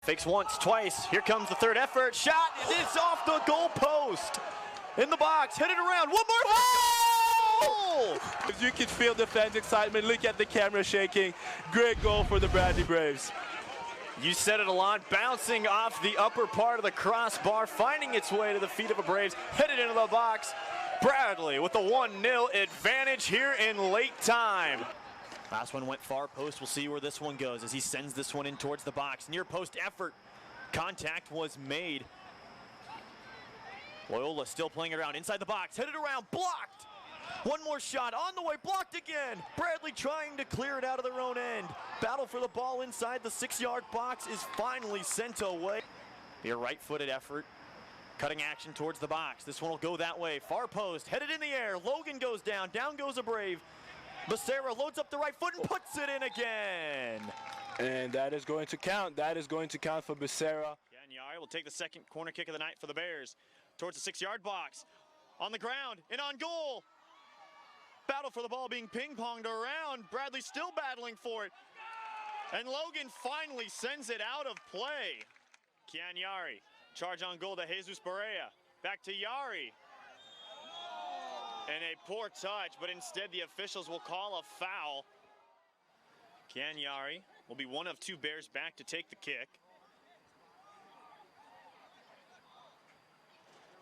Fakes once, twice. Here comes the third effort. Shot. It's off the goal post. In the box. Headed around. One more. Oh! You can feel the fans' excitement. Look at the camera shaking. Great goal for the Bradley Braves. You said it a lot. Bouncing off the upper part of the crossbar. Finding its way to the feet of a Braves. Headed into the box. Bradley with the 1-0 advantage here in late time. Last one went far post. We'll see where this one goes as he sends this one in towards the box. Near post effort. Contact was made. Loyola still playing around inside the box. Headed around. Blocked. One more shot on the way. Blocked again. Bradley trying to clear it out of their own end. Battle for the ball inside the 6-yard box is finally sent away. Be a right-footed effort. Cutting action towards the box. This one will go that way. Far post. Headed in the air. Logan goes down. Down goes a Brave. Becerra loads up the right foot and puts it in again. And that is going to count. That is going to count for Becerra. Yari will take the second corner kick of the night for the Bears. Towards the 6-yard box. On the ground and on goal. Battle for the ball being ping-ponged around. Bradley still battling for it. And Logan finally sends it out of play. Kian Yari. Charge on goal to Jesus Barea. Back to Yari. And a poor touch, but instead the officials will call a foul. Kian Yari will be one of two Bears back to take the kick.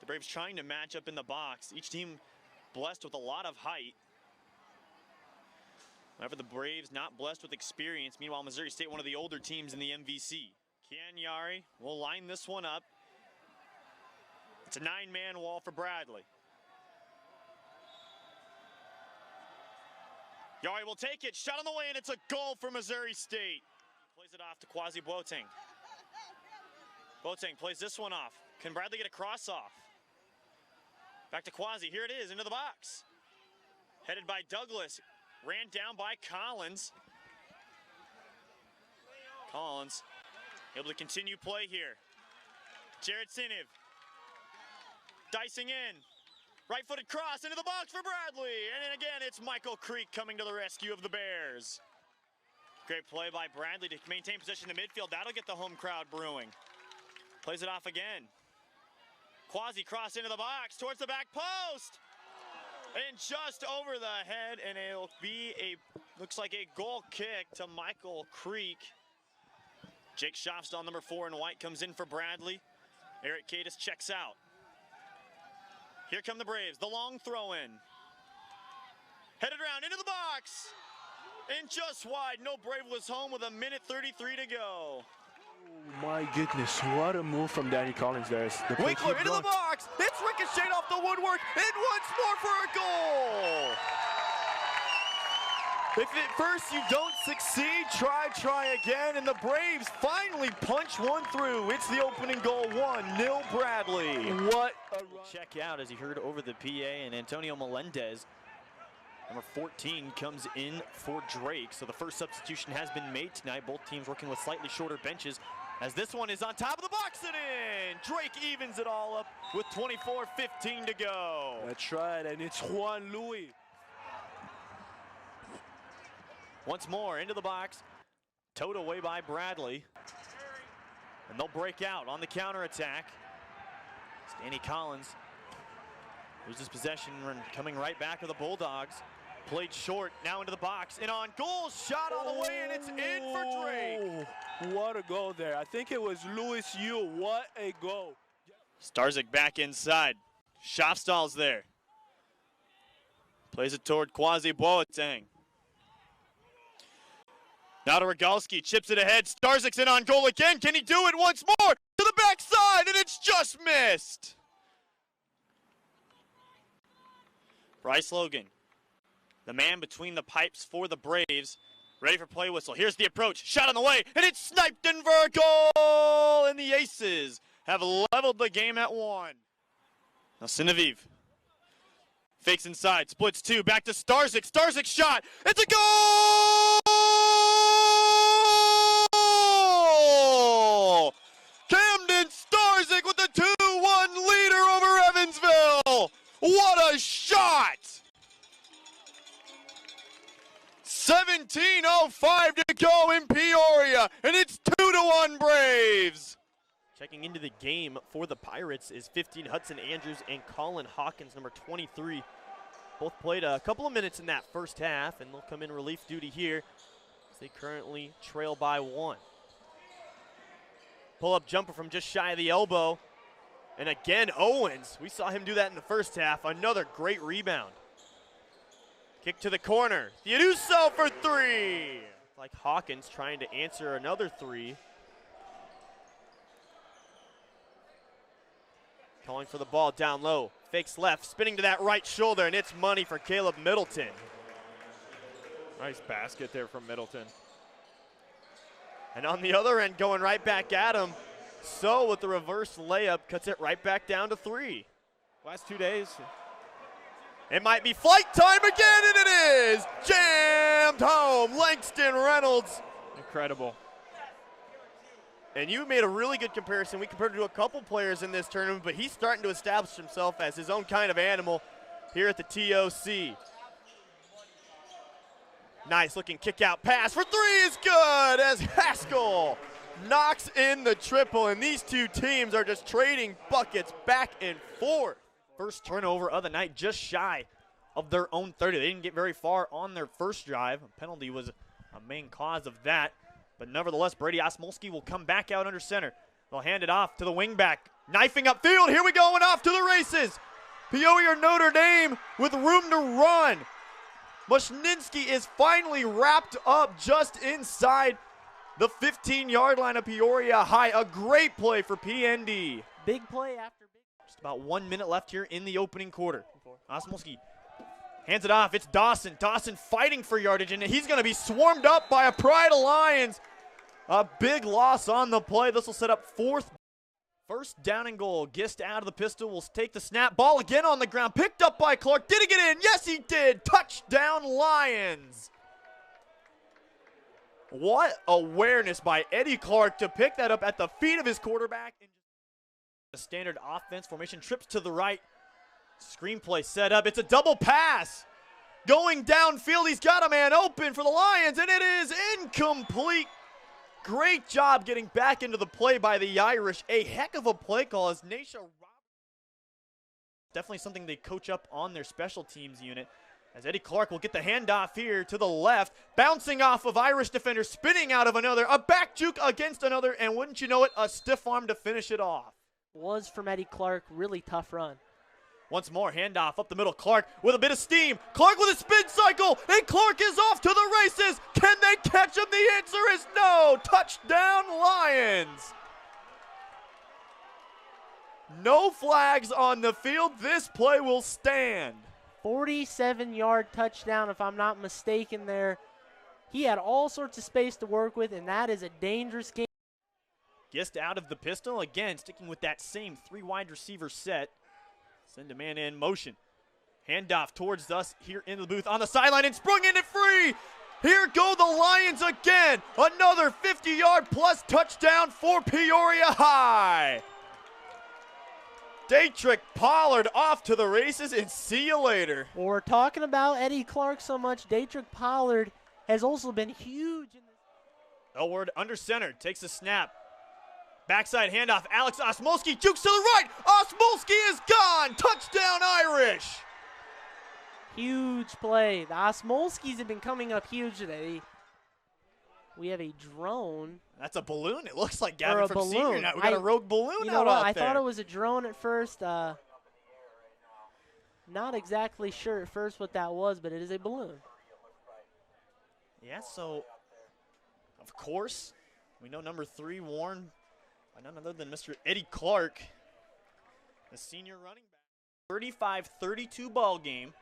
The Braves trying to match up in the box. Each team blessed with a lot of height. However, the Braves not blessed with experience. Meanwhile, Missouri State, one of the older teams in the MVC. Kian Yari will line this one up. It's a 9-man wall for Bradley. Yari will take it, shot on the way, and it's a goal for Missouri State. Plays it off to Quasi Boateng. Boateng plays this one off. Can Bradley get a cross off? Back to Quasi, here it is, into the box. Headed by Douglas, ran down by Collins. Collins able to continue play here. Jared Sinev, dicing in. Right-footed cross into the box for Bradley. And then again, it's Michael Creek coming to the rescue of the Bears. Great play by Bradley to maintain possession in the midfield. That'll get the home crowd brewing. Plays it off again. Quasi cross into the box towards the back post. And just over the head, and it'll be looks like a goal kick to Michael Creek. Jake Schofstall, number 4 in white, comes in for Bradley. Eric Cadis checks out. Here come the Braves, the long throw in. Headed around into the box. And just wide, no Brave was home with 1:33 to go. Oh my goodness, what a move from Danny Collins there. Winkler into the box. It's ricocheted off the woodwork. And once more for a goal. If at first you don't succeed, try again. And the Braves finally punch one through. It's the opening goal, 1-0 Bradley. What a run. Check out as he heard over the PA, and Antonio Melendez, number 14, comes in for Drake. So the first substitution has been made tonight. Both teams working with slightly shorter benches as this one is on top of the box and in. Drake evens it all up with 24:15 to go. That's right, and it's Juan Louis. Once more into the box, towed away by Bradley. And they'll break out on the counterattack. It's Danny Collins loses possession, coming right back to the Bulldogs. Played short, now into the box, and on goal, shot all the way, and it's in for Drake. What a goal there. I think it was Louis Yu. What a goal. Starzyk back inside. Schofstall's there. Plays it toward Quasi Boateng. Now to Rogalski, chips it ahead. Starzyk's in on goal again. Can he do it once more? To the backside, and it's just missed. Bryce Logan, the man between the pipes for the Braves, ready for play whistle. Here's the approach, shot on the way, and it's sniped in for a goal! And the Aces have leveled the game at 1. Now Sineviv fakes inside, splits 2, back to Starzyk. Starzyk's shot, it's a goal! Camden Starzyk with the 2-1 leader over Evansville! What a shot! 17:05 to go in Peoria, and it's 2-1 1 Braves. Checking into the game for the Pirates is 15 Hudson Andrews and Colin Hawkins, number 23. Both played a couple of minutes in that first half, and they'll come in relief duty here as they currently trail by 1. Pull-up jumper from just shy of the elbow. And again, Owens. We saw him do that in the first half. Another great rebound. Kick to the corner. Theoduso for 3. Like Hawkins trying to answer another 3. Calling for the ball down low. Fakes left, spinning to that right shoulder, and it's money for Caleb Middleton. Nice basket there from Middleton. And on the other end, going right back at him. So with the reverse layup, cuts it right back down to 3. Last 2 days. It might be flight time again, and it is! Jammed home, Langston Reynolds. Incredible. And you made a really good comparison. We compared it to a couple players in this tournament, but he's starting to establish himself as his own kind of animal here at the TOC. Nice looking kick out pass for 3 is good as Haskell knocks in the triple, and these two teams are just trading buckets back and forth. First turnover of the night, just shy of their own 30. They didn't get very far on their first drive. A penalty was a main cause of that. But nevertheless, Brady Osmolski will come back out under center. They'll hand it off to the wingback. Knifing upfield, here we go, and off to the races. Peoria Notre Dame with room to run. Mushninsky is finally wrapped up just inside the 15-yard line of Peoria High. A great play for PND. Big play after big. Just about 1 minute left here in the opening quarter. Osmolski hands it off. It's Dawson. Dawson fighting for yardage, and he's going to be swarmed up by a Pride of Lions. A big loss on the play. This will set up first down and goal. Gist out of the pistol will take the snap. Ball again on the ground. Picked up by Clark. Did he get in? Yes, he did. Touchdown, Lions. What awareness by Eddie Clark to pick that up at the feet of his quarterback. The standard offense formation trips to the right. Screenplay set up. It's a double pass. Going downfield, he's got a man open for the Lions, and it is incomplete. Great job getting back into the play by the Irish. A heck of a play call as Nasha definitely something they coach up on their special teams unit. As Eddie Clark will get the handoff here to the left, bouncing off of Irish defender, spinning out of another, a back juke against another, and wouldn't you know it, a stiff arm to finish it off. Was from Eddie Clark, really tough run. Once more, handoff up the middle. Clark with a bit of steam. Clark with a spin cycle, and Clark is off to the races. Can they catch him? The answer is no. Touchdown, Lions. No flags on the field. This play will stand. 47-yard touchdown, if I'm not mistaken there. He had all sorts of space to work with, and that is a dangerous game. Gist out of the pistol. Again, sticking with that same 3 wide receiver set. Send a man in motion. Handoff towards us here in the booth on the sideline and sprung in it free. Here go the Lions again. Another 50-yard plus touchdown for Peoria High. Daytrick Pollard off to the races, and see you later. Well, we're talking about Eddie Clark so much. Daytrick Pollard has also been huge in this. Elward under center, takes a snap. Backside handoff, Alex Osmolski jukes to the right. Osmolski is gone. Touchdown, Irish. Huge play. The Osmolskis have been coming up huge today. We have a drone. That's a balloon. It looks like Gavin from balloon. Senior Night. We got a rogue balloon out I there. thought it was a drone at first. Not exactly sure at first what that was, but it is a balloon. Yeah, so, of course, we know number 3 worn by none other than Mr. Eddie Clark, the senior running back. 35-32 ball game,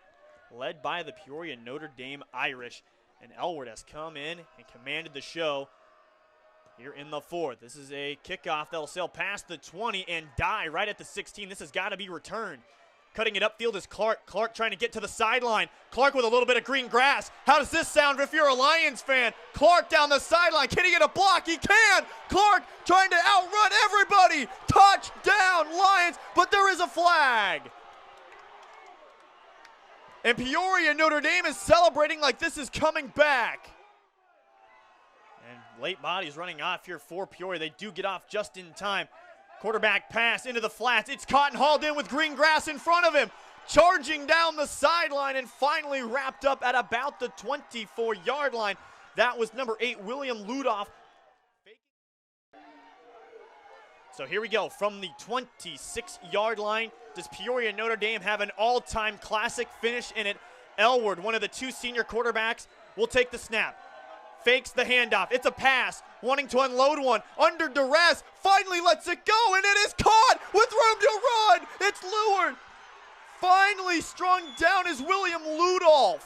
led by the Peoria Notre Dame Irish. And Elward has come in and commanded the show here in the 4th. This is a kickoff that'll sail past the 20 and die right at the 16. This has got to be returned. Cutting it upfield is Clark. Clark trying to get to the sideline. Clark with a little bit of green grass. How does this sound if you're a Lions fan? Clark down the sideline. Can he get a block? He can. Clark trying to outrun everybody. Touchdown, Lions, but there is a flag. And Peoria Notre Dame is celebrating like this is coming back. And Late bodies running off here for Peoria. They do get off just in time. Quarterback pass into the flats. It's caught and hauled in with green grass in front of him. Charging down the sideline and finally wrapped up at about the 24-yard line. That was number 8, William Ludoff. So here we go. From the 26-yard line, does Peoria Notre Dame have an all-time classic finish in it? Elward, one of the 2 senior quarterbacks, will take the snap. Fakes the handoff. It's a pass, wanting to unload one. Under duress, finally lets it go, and it is caught with room to run. It's lured. Finally strung down is William Ludolph.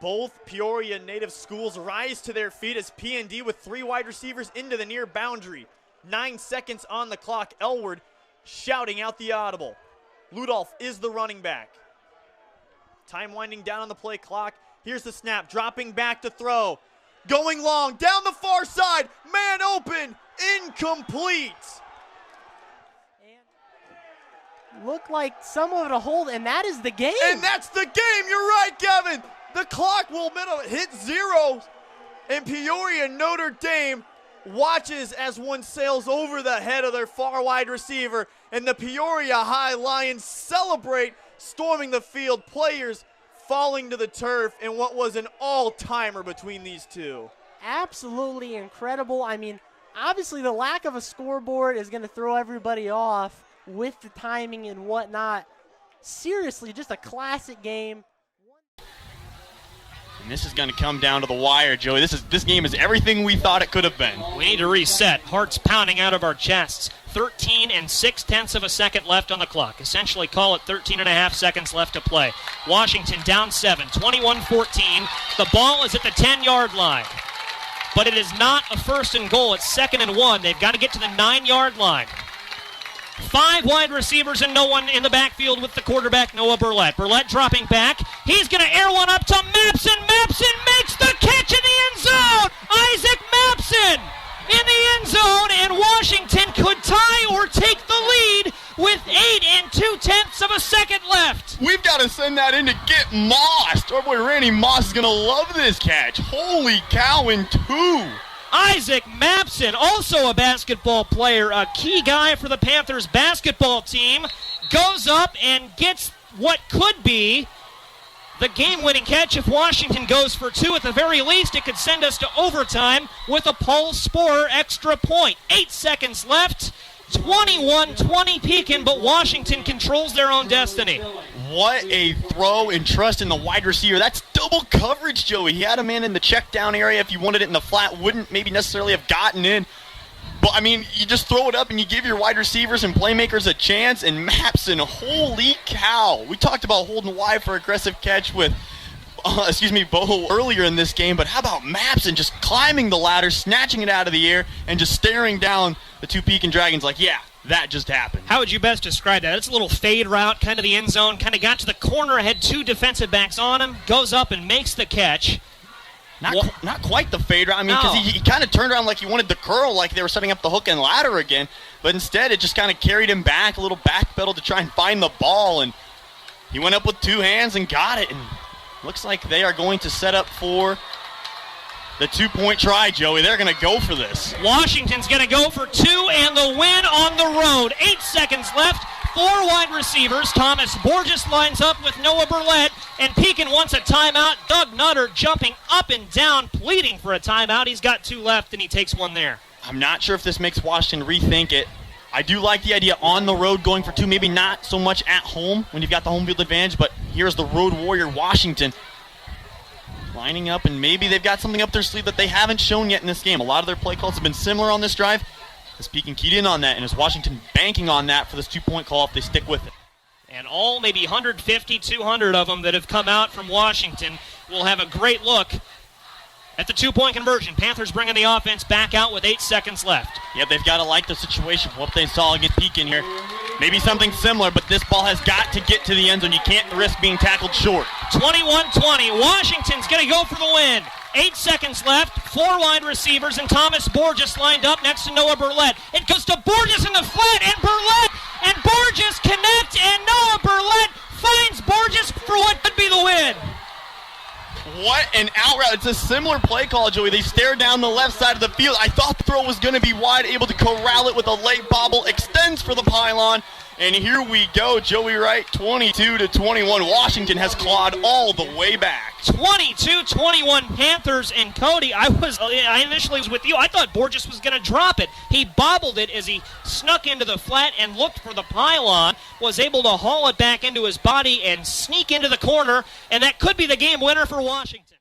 Both Peoria native schools rise to their feet as P&D with 3 wide receivers into the near boundary. 9 seconds on the clock. Elward shouting out the audible. Ludolph is the running back. Time winding down on the play clock. Here's the snap, dropping back to throw. Going long, down the far side, man open, incomplete. And looked like some of it a hold, and that is the game. And that's the game, you're right, Kevin. The clock will hit 0, and Peoria Notre Dame watches as one sails over the head of their far wide receiver, and the Peoria High Lions celebrate, storming the field. Players falling to the turf in what was an all-timer between these two. Absolutely incredible. I mean, obviously the lack of a scoreboard is going to throw everybody off with the timing and whatnot. Seriously, just a classic game. And this is going to come down to the wire, Joey. This game is everything we thought it could have been. We need to reset. Hearts pounding out of our chests. 13 6/10 of a second left on the clock. Essentially call it 13.5 seconds left to play. Washington down 7, 21-14. The ball is at the 10-yard line. But it is not a 1st and goal. It's 2nd and 1. They've got to get to the 9-yard line. 5 wide receivers and no one in the backfield with the quarterback, Noah Burlett. Burlett dropping back. He's going to air one up to Mapson. Mapson makes the catch in the end zone. Isaac Mapson in the end zone, and Washington could tie or take the lead with 8 2/10 of a second left. We've got to send that in to get Moss. Our boy Randy Moss is going to love this catch. Holy cow, in 2. Isaac Mapson, also a basketball player, a key guy for the Panthers basketball team, goes up and gets what could be the game-winning catch. If Washington goes for 2 at the very least, it could send us to overtime with a Paul Sporer extra point. 8 seconds left, 21-20 Pekin, but Washington controls their own destiny. What a throw and trust in the wide receiver. That's double coverage, Joey. He had a man in the check down area. If you wanted it in the flat, wouldn't maybe necessarily have gotten in. But, I mean, you just throw it up and you give your wide receivers and playmakers a chance. And Mapson, holy cow. We talked about holding wide for aggressive catch with, Bo earlier in this game. But how about Mapson just climbing the ladder, snatching it out of the air, and just staring down the 2 Pekin Dragons like, yeah, that just happened. How would you best describe that? It's a little fade route, kind of the end zone, kind of got to the corner, had 2 defensive backs on him, goes up and makes the catch. Not quite the fade route. I mean, because he kind of turned around like he wanted the curl, like they were setting up the hook and ladder again. But instead, it just kind of carried him back, a little back pedal to try and find the ball. And he went up with 2 hands and got it. And looks like they are going to set up for the 2-point try, Joey. They're going to go for this. Washington's going to go for 2 and the win on the road. 8 seconds left. 4 wide receivers. Thomas Borges lines up with Noah Burlett, and Pekin wants a timeout. Doug Nutter jumping up and down, pleading for a timeout. He's got 2 left, and he takes 1 there. I'm not sure if this makes Washington rethink it. I do like the idea on the road going for 2, maybe not so much at home when you've got the home field advantage, but here's the road warrior Washington lining up, and maybe they've got something up their sleeve that they haven't shown yet in this game. A lot of their play calls have been similar on this drive. As Pekin keyed in on that, and is Washington banking on that for this 2-point call if they stick with it. And all maybe 150, 200 of them that have come out from Washington will have a great look at the 2-point conversion. Panthers bringing the offense back out with 8 seconds left. Yeah, they've got to like the situation, what they saw against Pekin here. Maybe something similar, but this ball has got to get to the end zone. You can't risk being tackled short. 21-20. Washington's going to go for the win. 8 seconds left, 4 wide receivers, and Thomas Borges lined up next to Noah Burlett. It goes to Borges in the flat, and Borges connect, and Noah Burlett finds Borges for what could be the win. What an out route. It's a similar play call, Joey. They stare down the left side of the field. I thought the throw was going to be wide, able to corral it with a late bobble, extends for the pylon. And here we go, Joey Wright, 22-21. Washington has clawed all the way back. 22-21 Panthers, and Cody, I initially was with you. I thought Borges was going to drop it. He bobbled it as he snuck into the flat and looked for the pylon, was able to haul it back into his body and sneak into the corner, and that could be the game winner for Washington.